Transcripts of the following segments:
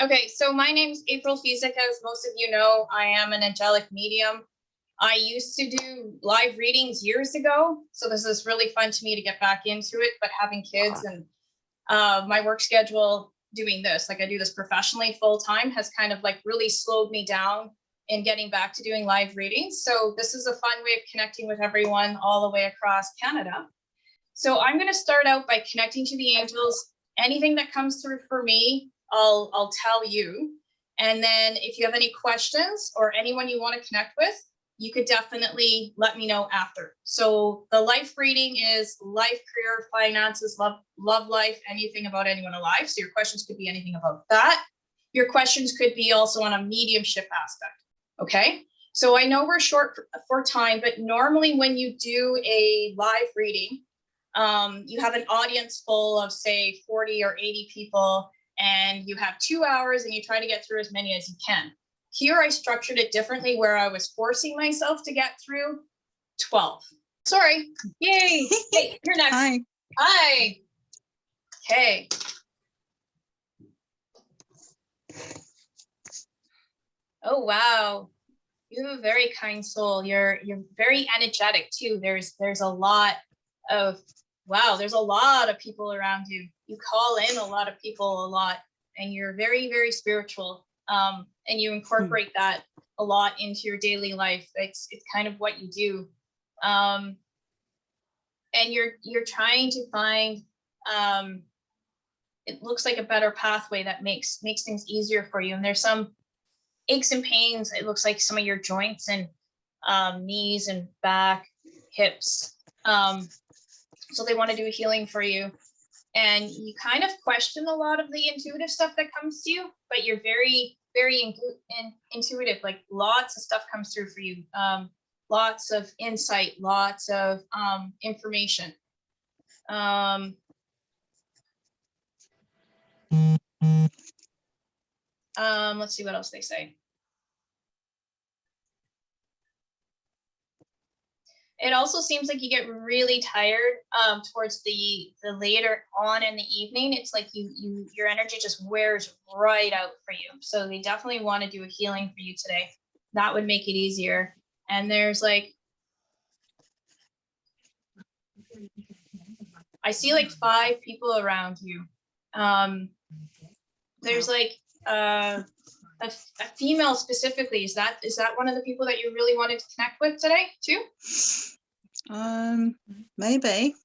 Okay, so my name's April Ficek. As most of you know, I am an angelic medium. I used to do live readings years ago, so this is really fun to me to get back into it, but having kids and my work schedule doing this, like I do this professionally full time, has kind of like really slowed me down in getting back to doing live readings. So this is a fun way of connecting with everyone all the way across Canada. So I'm going to start out by connecting to the angels. Anything that comes through for me, I'll tell you. And then if you have any questions or anyone you want to connect with, you could definitely let me know after. So the life reading is life, career, finances, love life, anything about anyone alive. So your questions could be anything about that. Your questions could be also on a mediumship aspect. Okay. So I know we're short for time, but normally when you do a live reading, you have an audience full of say 40 or 80 people, and you have 2 hours and you try to get through as many as you can. Here I structured it differently where I was forcing myself to get through 12. Sorry. Yay. Hey, you're next. Hi. Hi. Okay. Oh, wow. You have a very kind soul. You're very energetic too. There's a lot of, wow, there's a lot of people around you. You call in a lot of people a lot, and you're very, very spiritual. And you incorporate that a lot into your daily life. It's kind of what you do. And you're trying to find, it looks like a better pathway that makes things easier for you. And there's some aches and pains. It looks like some of your joints and knees and back, hips. So they want to do a healing for you. And you kind of question a lot of the intuitive stuff that comes to you, but you're very, very intuitive. Like lots of stuff comes through for you. Lots of insight, lots of information. Let's see what else they say. It also seems like you get really tired towards the later on in the evening. It's like your energy just wears right out for you. So they definitely want to do a healing for you today. That would make it easier. And there's like, I see like 5 people around you. There's like a female specifically. Is that one of the people that you really wanted to connect with today too? Maybe.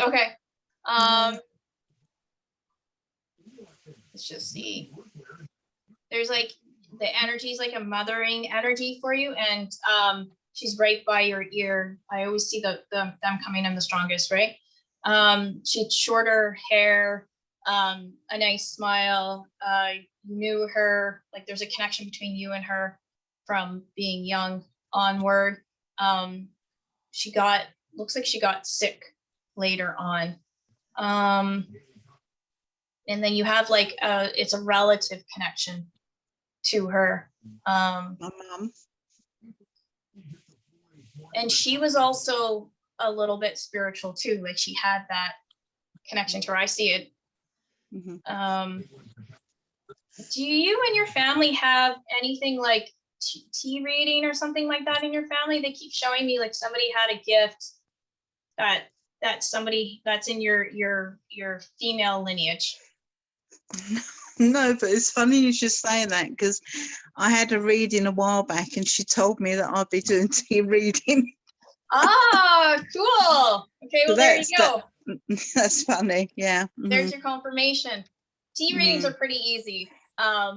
Okay. Let's just see. There's like the energy is like a mothering energy for you, and she's right by your ear. I always see them coming in the strongest, right? She had shorter hair, a nice smile. You knew her, like there's a connection between you and her from being young onward. Looks like she got sick later on. And then you have like it's a relative connection to her. My mom. And she was also a little bit spiritual too. Like she had that connection to her. I see it. Mm-hmm. Do you and your family have anything like tea reading or something like that in your family? They keep showing me like somebody had a gift that somebody that's in your female lineage. No, but it's funny you should say that, because I had a reading a while back and she told me that I'd be doing tea reading. Ah, cool. Okay, well, there you go. That's funny. Yeah. There's your confirmation. Tea readings are pretty easy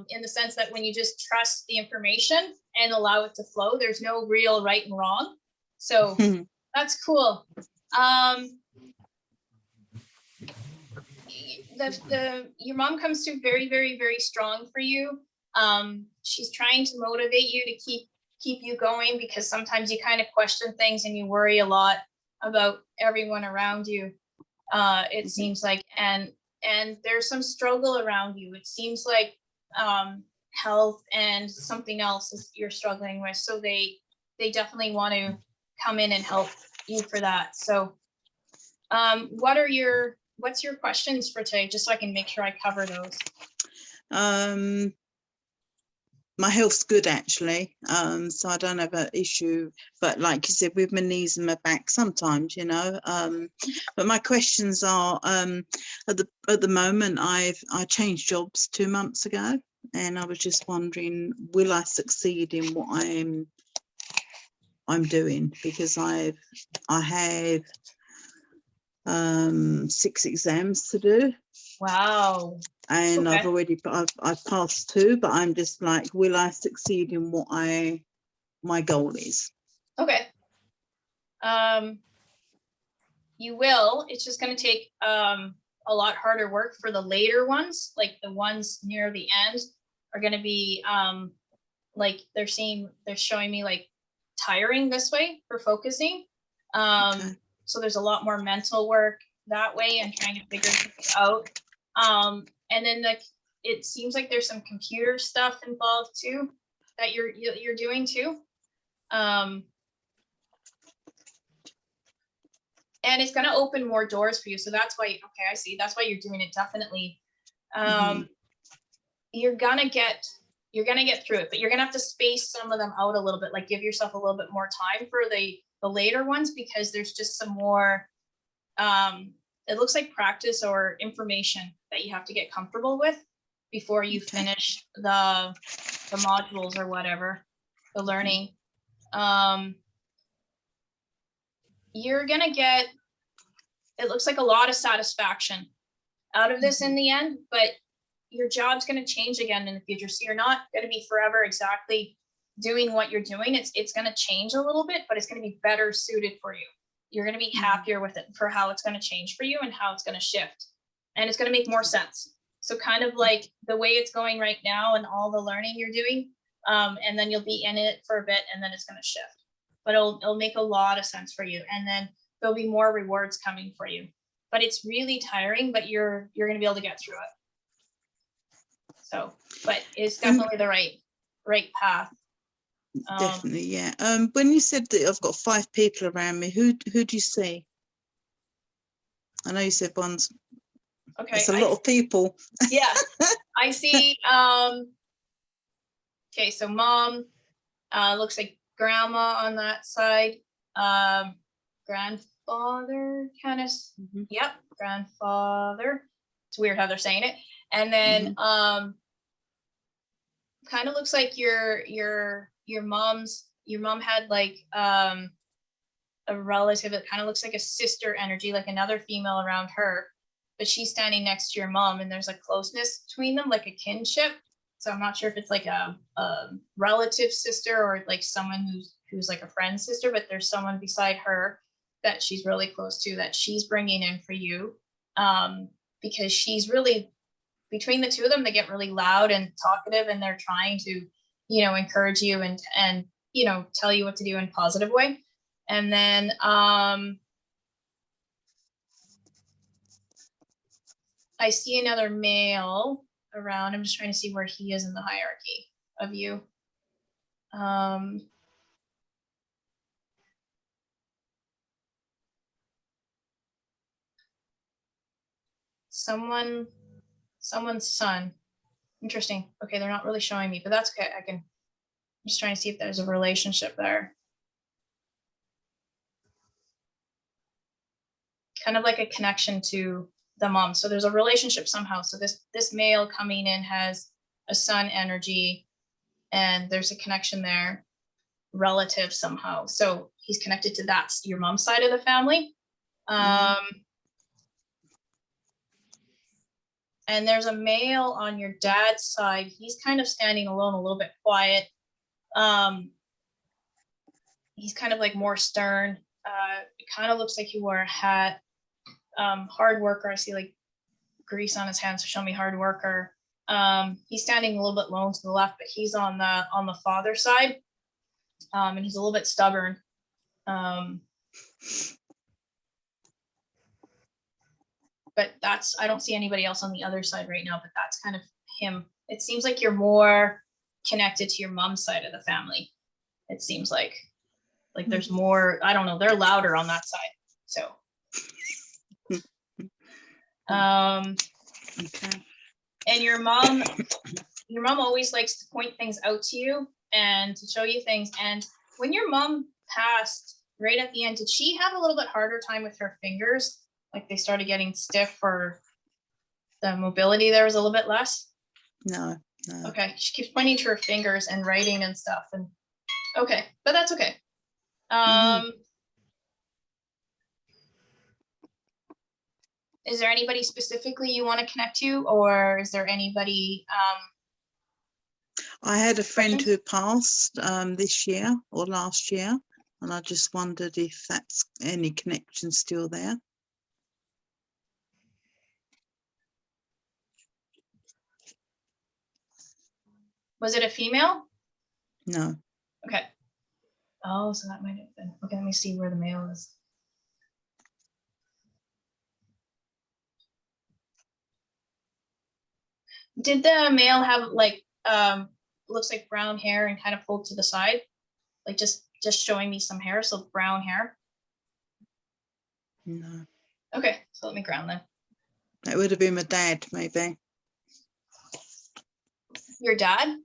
in the sense that when you just trust the information and allow it to flow, there's no real right and wrong. So that's cool. Your mom comes through very, very, very strong for you. She's trying to motivate you to keep you going, because sometimes you kind of question things and you worry a lot about everyone around you. It seems like, and there's some struggle around you. It seems like health and something else you're struggling with. So they definitely want to come in and help you for that. So what's your questions for today, just so I can make sure I cover those? My health's good actually, so I don't have an issue, but like you said, with my knees and my back sometimes, you know. But my questions are, at the moment I changed jobs 2 months ago, and I was just wondering, will I succeed in what I'm doing, because I have 6 exams to do. Wow. And Okay. I've passed 2, but I'm just like, will I succeed in what my goal is? Okay. You will. It's just going to take a lot harder work for the later ones. Like the ones near the end are going to be like they're showing me like tiring this way for focusing. Okay. So there's a lot more mental work that way and trying to figure things out. And then it seems like there's some computer stuff involved too that you're doing too. And it's going to open more doors for you. So that's why, okay, I see. That's why you're doing it. Definitely. You're going to get through it, but you're going to have to space some of them out a little bit, like give yourself a little bit more time for the later ones, because there's just some more, it looks like practice or information that you have to get comfortable with before you finish the modules or whatever, the learning. You're going to get, it looks like a lot of satisfaction out of this in the end, but your job's going to change again in the future. So you're not going to be forever exactly doing what you're doing. It's going to change a little bit, but it's going to be better suited for you. You're going to be happier with it for how it's going to change for you and how it's going to shift. And it's going to make more sense. So kind of like the way it's going right now and all the learning you're doing, and then you'll be in it for a bit and then it's going to shift. But it'll make a lot of sense for you. And then there'll be more rewards coming for you. But it's really tiring, but you're going to be able to get through it. So, but it's definitely the right path. Definitely, yeah. When you said that I've got 5 people around me, who do you see? I know you said one's. Okay. It's a lot of people. Yeah, I see. Okay, so mom, looks like grandma on that side. Grandfather, kind of. Yep, grandfather. It's weird how they're saying it. And then kind of looks like your mom had like a relative that kind of looks like a sister energy, like another female around her, but she's standing next to your mom and there's a closeness between them, like a kinship. So I'm not sure if it's like a relative sister or like someone who's like a friend's sister, but there's someone beside her that she's really close to that she's bringing in for you, because she's really, between the two of them, they get really loud and talkative and they're trying to, encourage you and, tell you what to do in a positive way. And then, I see another male around. I'm just trying to see where he is in the hierarchy of you. Someone's son. Interesting. Okay, they're not really showing me, but that's okay. I'm just trying to see if there's a relationship there. Kind of like a connection to the mom. So there's a relationship somehow. So this male coming in has a son energy and there's a connection there, relative somehow. So he's connected to that's your mom's side of the family. And there's a male on your dad's side. He's kind of standing alone, a little bit quiet. He's kind of like more stern. It kind of looks like he wore a hat. Hard worker. I see like grease on his hands to show me hard worker. He's standing a little bit low to the left, but he's on the father side. And he's a little bit stubborn. But I don't see anybody else on the other side right now, but that's kind of him. It seems like you're more connected to your mom's side of the family. It seems like there's more, I don't know, they're louder on that side. So, okay. And your mom always likes to point things out to you and to show you things. And when your mom passed right at the end, did she have a little bit harder time with her fingers? Like they started getting stiff, or the mobility there was a little bit less? No. Okay, she keeps pointing to her fingers and writing and stuff. And okay, but that's okay. Is there anybody specifically you want to connect to, or is there anybody? I had a friend Questions? who passed this year or last year, and I just wondered if that's any connection still there. Was it a female? No. Okay. Oh, so that might have been. Okay, let me see where the male is. Did the male have like looks like brown hair and kind of pulled to the side? Like just showing me some hair, so brown hair. No. Okay, so let me ground them. That would have been my dad, maybe. Your dad?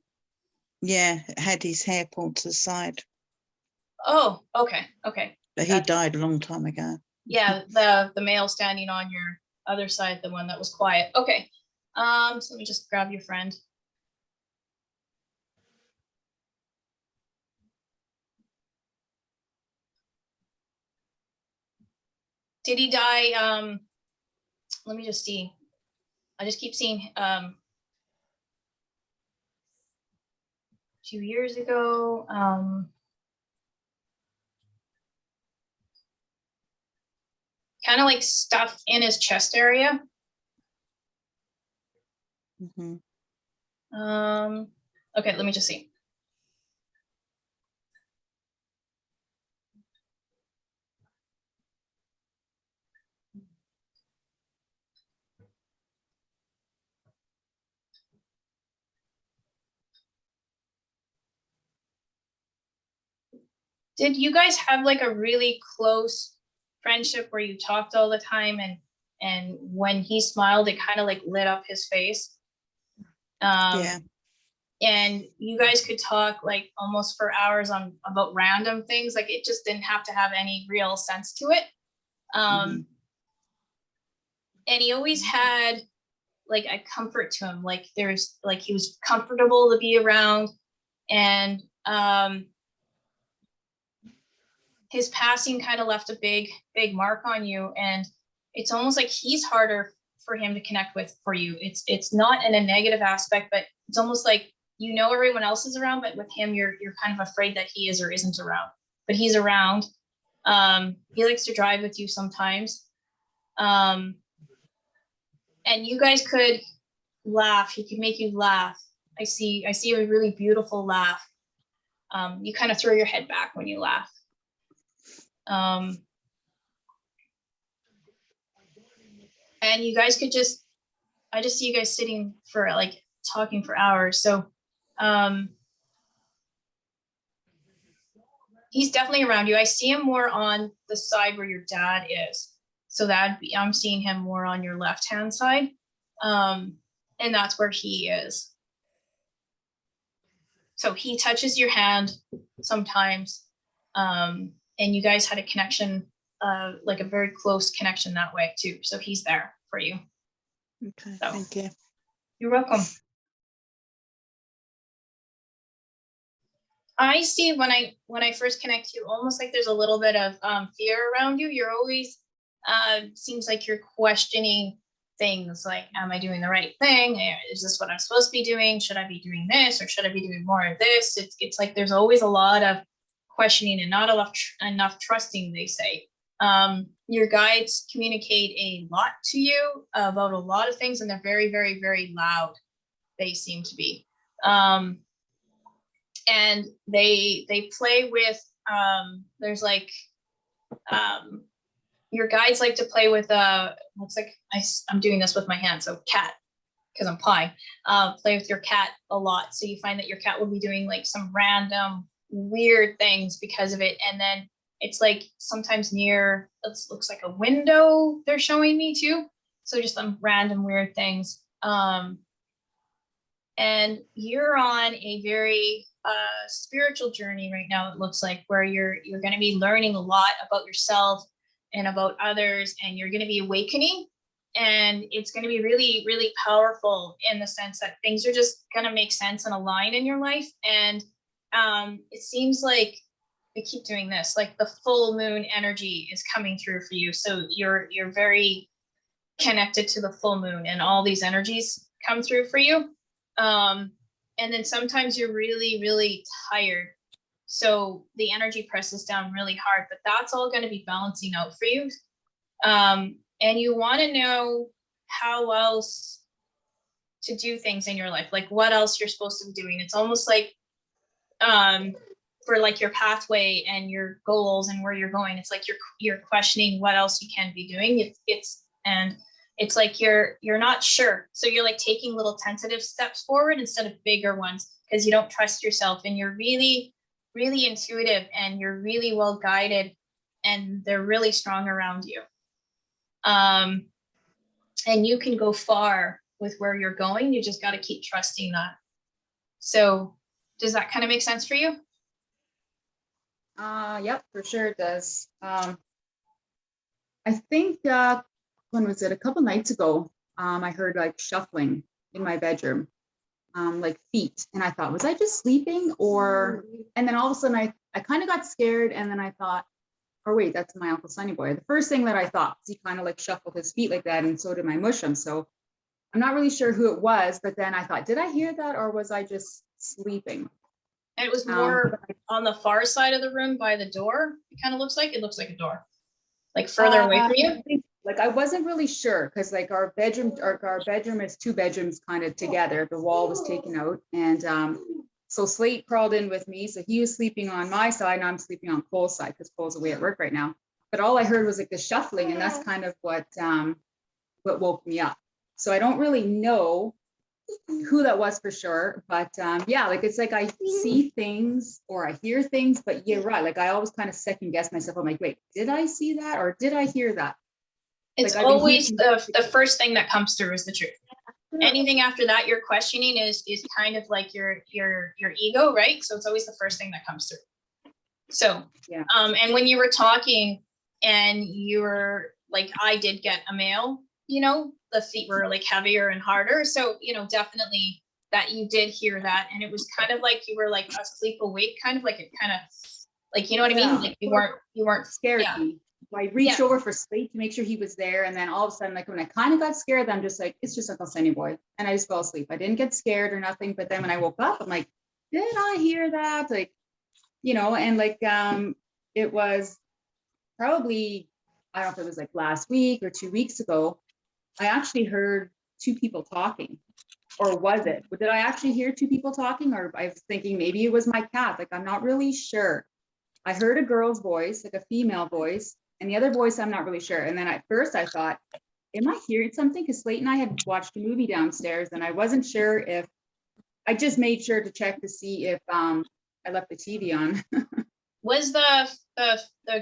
Yeah, had his hair pulled to the side. Oh, okay. But he died a long time ago. Yeah, the male standing on your other side, the one that was quiet. Okay. So let me just grab your friend. Did he die? Let me just see. I just keep seeing 2 years ago. Kind of like stuff in his chest area. Mm-hmm. Okay, let me just see. Did you guys have like a really close friendship where you talked all the time, and when he smiled, it kind of like lit up his face? Yeah. And you guys could talk like almost for hours on about random things. Like it just didn't have to have any real sense to it. And he always had like a comfort to him. Like there's like he was comfortable to be around, and his passing kind of left a big mark on you, and it's almost like he's harder for him to connect with for you. It's not in a negative aspect, but it's almost like you know everyone else is around, but with him you're kind of afraid that he is or isn't around, but he's around. He likes to drive with you sometimes, and you guys could laugh. He could make you laugh. I see a really beautiful laugh. You kind of throw your head back when you laugh. And you guys could I just see you guys sitting for like talking for hours. So he's definitely around you. I see him more on the side where your dad is. So I'm seeing him more on your left-hand side. And that's where he is. So he touches your hand sometimes. And you guys had a connection, like a very close connection that way too. So he's there for you. Okay, So, thank you. You're welcome. I see when I first connect you, almost like there's a little bit of fear around you. You're always seems like you're questioning things like, am I doing the right thing? Is this what I'm supposed to be doing? Should I be doing this, or should I be doing more of this? It's like there's always a lot of questioning and not enough trusting, they say. Your guides communicate a lot to you about a lot of things, and they're very, very, very loud. They seem to be. And they play with, there's like, your guides like to play with, looks like I'm doing this with my hand, so cat, because I'm pawing, play with your cat a lot. So you find that your cat will be doing like some random weird things because of it. And then it's like sometimes near, it looks like a window they're showing me too. So just some random weird things. And you're on a very spiritual journey right now, it looks like, where you're going to be learning a lot about yourself and about others, and you're going to be awakening. And it's going to be really, really powerful in the sense that things are just going to make sense and align in your life. And it seems like I keep doing this, like the full moon energy is coming through for you. So you're very connected to the full moon, and all these energies come through for you. And then sometimes you're really, really tired. So the energy presses down really hard, but that's all going to be balancing out for you. And you want to know how else to do things in your life, like what else you're supposed to be doing. It's almost like for like your pathway and your goals and where you're going, it's like you're questioning what else you can be doing. It's like you're not sure. So you're like taking little tentative steps forward instead of bigger ones, because you don't trust yourself, and you're really, really intuitive, and you're really well guided, and they're really strong around you. And you can go far with where you're going. You just got to keep trusting that. So does that kind of make sense for you? Yep, for sure it does. I think when was it? A couple nights ago, I heard like shuffling in my bedroom, like feet, and I thought, was I just sleeping? And then all of a sudden I kind of got scared, and then I thought, oh wait, that's my Uncle Sunny Boy. The first thing that I thought was he kind of like shuffled his feet like that, and so did my mushroom. So I'm not really sure who it was, but then I thought, did I hear that, or was I just sleeping? And it was more on the far side of the room by the door. It kind of looks like a door, like further away from you. Like I wasn't really sure, because like our bedroom is two bedrooms kind of together. The wall was taken out, and so Slate crawled in with me. So he was sleeping on my side, and I'm sleeping on Cole's side because Cole's away at work right now. But all I heard was like the shuffling, and that's kind of what woke me up. So I don't really know who that was for sure, but yeah, like it's like I see things or I hear things, but you're right. Like I always kind of second guess myself. I'm like, wait, did I see that or did I hear that? It's like, always the first thing that comes through is the truth. Anything after that you're questioning is kind of like your ego, right? So it's always the first thing that comes through. So yeah. And when you were talking and you were like, I did get a male, you know, the feet were like heavier and harder. So, you know, definitely that you did hear that. And it was kind of like you were like asleep awake, kind of like it kind of like, you know what I mean? Like you weren't scared. Yeah. Me. I reached over for Slate to make sure he was there. And then all of a sudden, like when I kind of got scared, I'm just like, it's just Uncle Sunny Boy. And I just fell asleep. I didn't get scared or nothing. But then when I woke up, I'm like, did I hear that? Like, you know, and like it was probably, I don't know if it was like last week or 2 weeks ago, I actually heard two people talking. Or was it? Did I actually hear two people talking? Or I was thinking maybe it was my cat. Like, I'm not really sure. I heard a girl's voice, like a female voice, and the other voice, I'm not really sure. And then at first I thought, am I hearing something? Because Slate and I had watched a movie downstairs, and I wasn't sure if, I just made sure to check to see if I left the TV on. Was the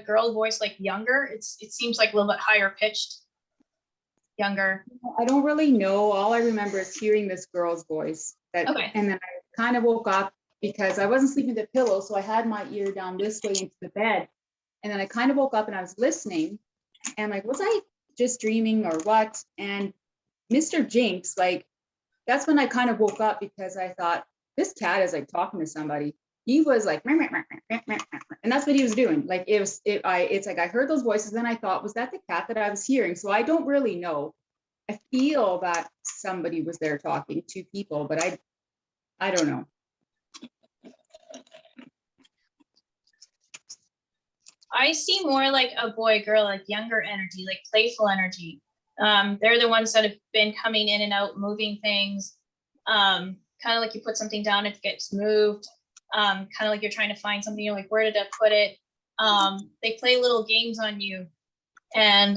girl voice like younger? It seems like a little bit higher pitched. Younger. I don't really know. All I remember is hearing this girl's voice. Okay. And then I kind of woke up because I wasn't sleeping with a pillow, so I had my ear down this way into the bed. And then I kind of woke up and I was listening, and like, was I just dreaming or what? And Mr. Jinx, like, that's when I kind of woke up because I thought, this cat is like talking to somebody. He was like, and that's what he was doing. Like it's like I heard those voices, and I thought, was that the cat that I was hearing? So I don't really know. I feel that somebody was there talking, two people, but I don't know. I see more like a boy, girl, like younger energy, like playful energy. They're the ones that have been coming in and out, moving things. Kind of like you put something down, it gets moved. Kind of like you're trying to find something, you're like, where did I put it? They play little games on you. And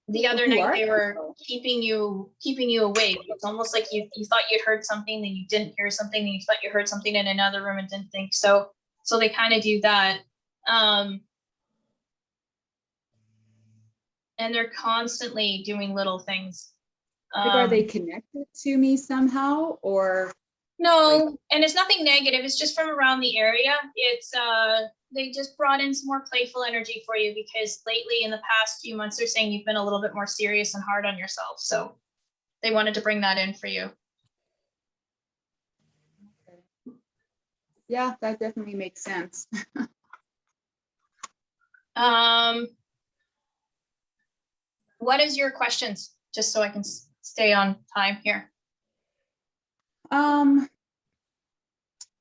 the other night they were keeping you awake. It's almost like you thought you'd heard something, then you didn't hear something, then you thought you heard something in another room and didn't think so. So they kind of do that. And they're constantly doing little things Like, are they connected to me somehow, or? No, and it's nothing negative. It's just from around the area. It's they just brought in some more playful energy for you because lately in the past few months they're saying you've been a little bit more serious and hard on yourself. So they wanted to bring that in for you. Yeah, that definitely makes sense. What is your questions? Just so I can stay on time here.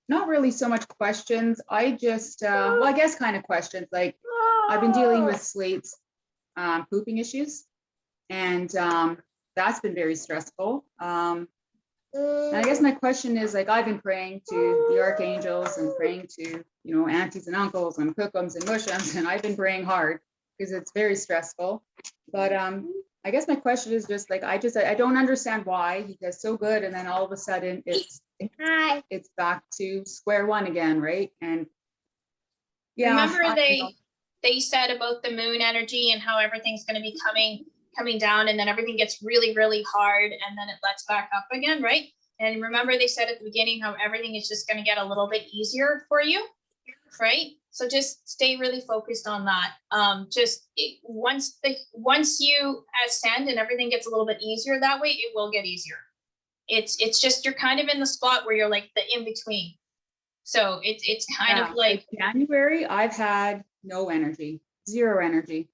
Not really so much questions. I just, well, I guess kind of questions. Like, I've been dealing with Slate's pooping issues, and that's been very stressful. And I guess my question is, like, I've been praying to the archangels and praying to, you know, aunties and uncles and cookums and mushums, and I've been praying hard because it's very stressful. But I guess my question is just like, I don't understand why he does so good, and then all of a sudden it's back to square one again, right? And yeah, remember they said about the moon energy and how everything's going to be coming down, and then everything gets really, really hard, and then it lets back up again, right? And remember they said at the beginning how everything is just going to get a little bit easier for you, right? So just stay really focused on that. Once you ascend and everything gets a little bit easier that way, it will get easier. It's just you're kind of in the spot where you're like the in between. So it's kind of like January, I've had no energy, zero energy.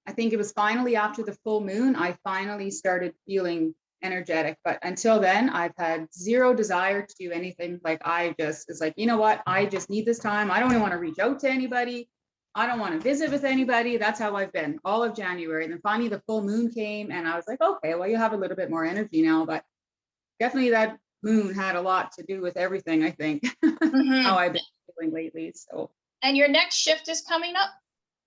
I think it was finally after the full moon, I finally started feeling energetic. But until then, I've had zero desire to do anything. Like, I just, it's like, you know what? I just need this time. I don't even want to reach out to anybody. I don't want to visit with anybody. That's how I've been all of January. And then finally the full moon came, and I was like, okay, well, you have a little bit more energy now. But definitely that moon had a lot to do with everything, I think, how I've been feeling lately. So. And your next shift is coming up.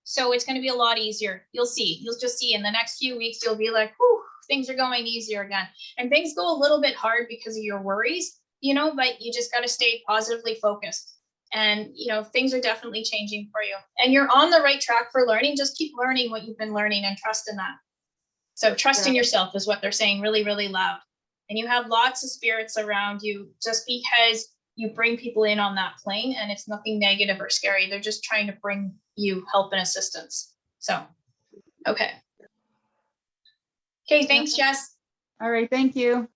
So it's going to be a lot easier. You'll just see in the next few weeks, you'll be like, whew, things are going easier again. And things go a little bit hard because of your worries, you know, but you just got to stay positively focused. And, you know, things are definitely changing for you. And you're on the right track for learning. Just keep learning what you've been learning and trust in that. So trust in yourself is what they're saying really, really loud. And you have lots of spirits around you just because you bring people in on that plane, and it's nothing negative or scary. They're just trying to bring you help and assistance. So, okay. Okay, thanks, Jess. All right, thank you.